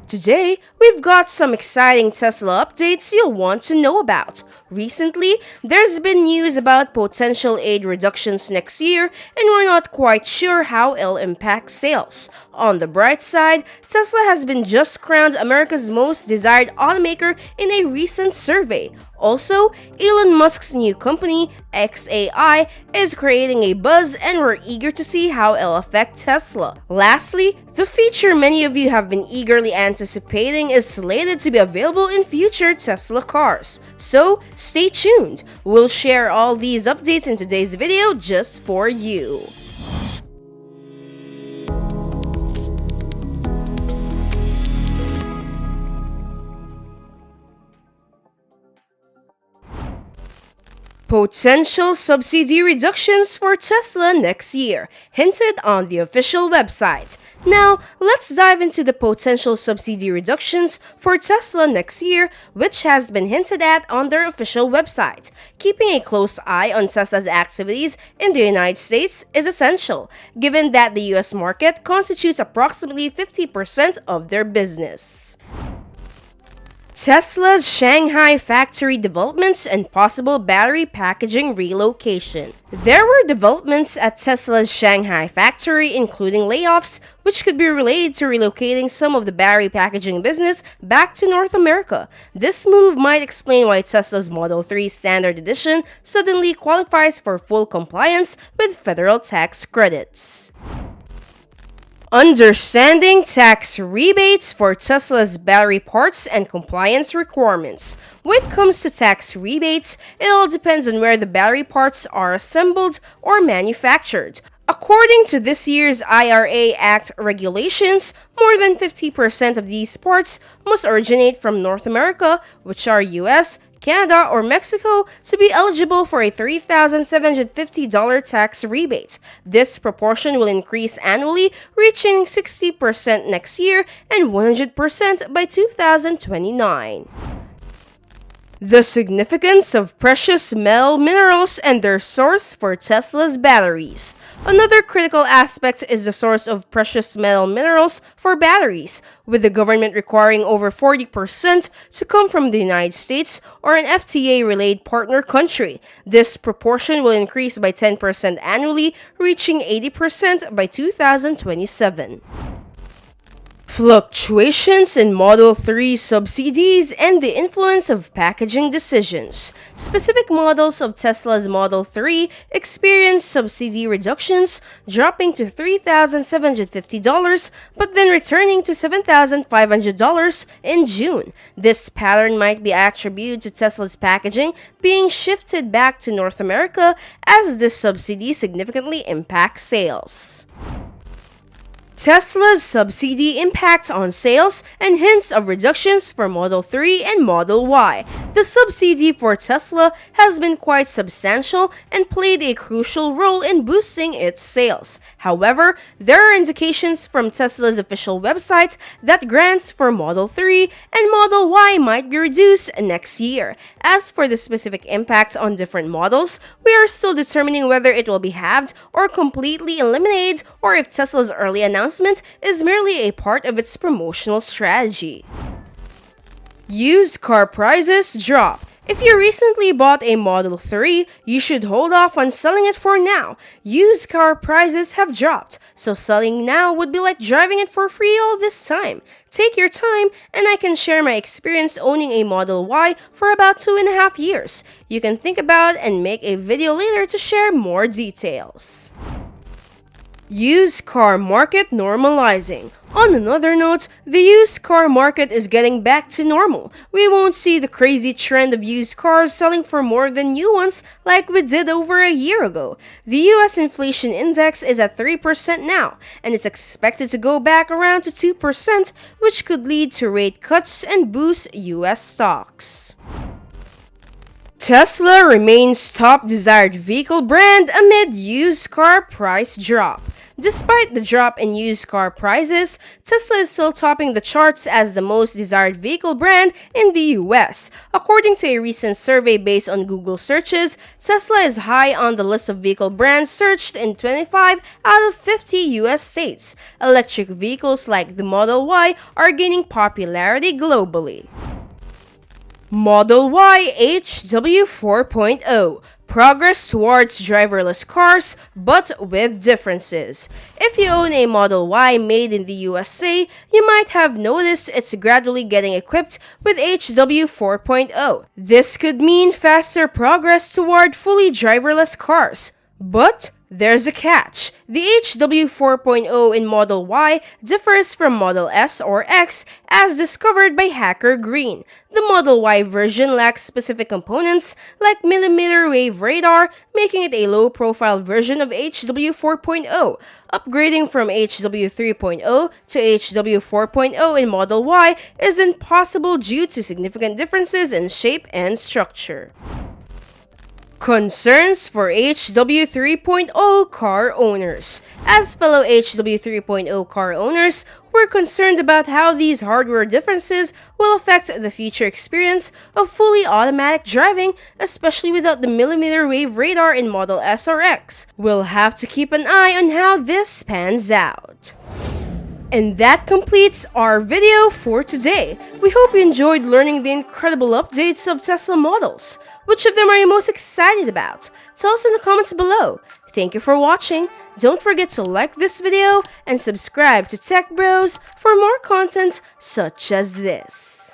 Today, we've got some exciting Tesla updates you'll want to know about. Recently, there's been news about potential aid reductions next year, and we're not quite sure how it'll impact sales. On the bright side, Tesla has been just crowned America's most desired automaker in a recent survey. Also, Elon Musk's new company, XAI, is creating a buzz, and we're eager to see how it'll affect Tesla. Lastly, the feature many of you have been eagerly anticipating is slated to be available in future Tesla cars. So, stay tuned. We'll share all these updates in today's video just for you. Potential subsidy reductions for Tesla next year, hinted on the official website. Now, let's dive into the potential subsidy reductions for Tesla next year, which has been hinted at on their official website. Keeping a close eye on Tesla's activities in the United States is essential, given that the US market constitutes approximately 50% of their business. Tesla's Shanghai factory developments and possible battery packaging relocation. There were developments at Tesla's Shanghai factory, including layoffs, which could be related to relocating some of the battery packaging business back to North America. This move might explain why Tesla's Model 3 Standard Edition suddenly qualifies for full compliance with federal tax credits. Understanding tax rebates for Tesla's battery parts and compliance requirements. When it comes to tax rebates, it all depends on where the battery parts are assembled or manufactured. According to this year's IRA Act regulations, more than 50% of these parts must originate from North America, which are US, Canada, or Mexico, to be eligible for a $3,750 tax rebate. This proportion will increase annually, reaching 60% next year and 100% by 2029. The significance of precious metal minerals and their source for Tesla's batteries. Another critical aspect is the source of precious metal minerals for batteries, with the government requiring over 40% to come from the United States or an FTA-related partner country. This proportion will increase by 10% annually, reaching 80% by 2027. Fluctuations in Model 3 subsidies and the influence of packaging decisions. Specific models of Tesla's Model 3 experienced subsidy reductions, dropping to $3,750 but then returning to $7,500 in June. This pattern might be attributed to Tesla's packaging being shifted back to North America, as this subsidy significantly impacts sales. Tesla's subsidy impact on sales and hints of reductions for Model 3 and Model Y. The subsidy for Tesla has been quite substantial and played a crucial role in boosting its sales. However, there are indications from Tesla's official website that grants for Model 3 and Model Y might be reduced next year. As for the specific impact on different models, we are still determining whether it will be halved or completely eliminated, or if Tesla's early announcement is merely a part of its promotional strategy. Used car prices drop. If you recently bought a Model 3, you should hold off on selling it for now. Used car prices have dropped, so selling now would be like driving it for free all this time. Take your time, and I can share my experience owning a Model Y for about 2.5 years. You can think about it and make a video later to share more details. Used car market normalizing. On another note, the used car market is getting back to normal. We won't see the crazy trend of used cars selling for more than new ones like we did over a year ago. The US inflation index is at 3% now, and it's expected to go back around to 2%, which could lead to rate cuts and boost US stocks. Tesla remains top desired vehicle brand amid used car price drop. Despite the drop in used car prices, Tesla is still topping the charts as the most desired vehicle brand in the US. According to a recent survey based on Google searches, Tesla is high on the list of vehicle brands searched in 25 out of 50 US states. Electric vehicles like the Model Y are gaining popularity globally. Model Y HW 4.0 Progress towards driverless cars, but with differences. If you own a Model Y made in the USA, you might have noticed it's gradually getting equipped with HW 4.0. This could mean faster progress toward fully driverless cars. But there's a catch. The HW 4.0 in Model Y differs from Model S or X as discovered by Hacker Green. The Model Y version lacks specific components like millimeter wave radar, making it a low-profile version of HW 4.0. Upgrading from HW 3.0 to HW 4.0 in Model Y isn't possible due to significant differences in shape and structure. Concerns for HW 3.0 car owners. As fellow HW 3.0 car owners, we're concerned about how these hardware differences will affect the future experience of fully automatic driving, especially without the millimeter wave radar in Model S or X. We'll have to keep an eye on how this pans out. And that completes our video for today. We hope you enjoyed learning the incredible updates of Tesla models. Which of them are you most excited about? Tell us in the comments below. Thank you for watching. Don't forget to like this video and subscribe to Techbros for more content such as this.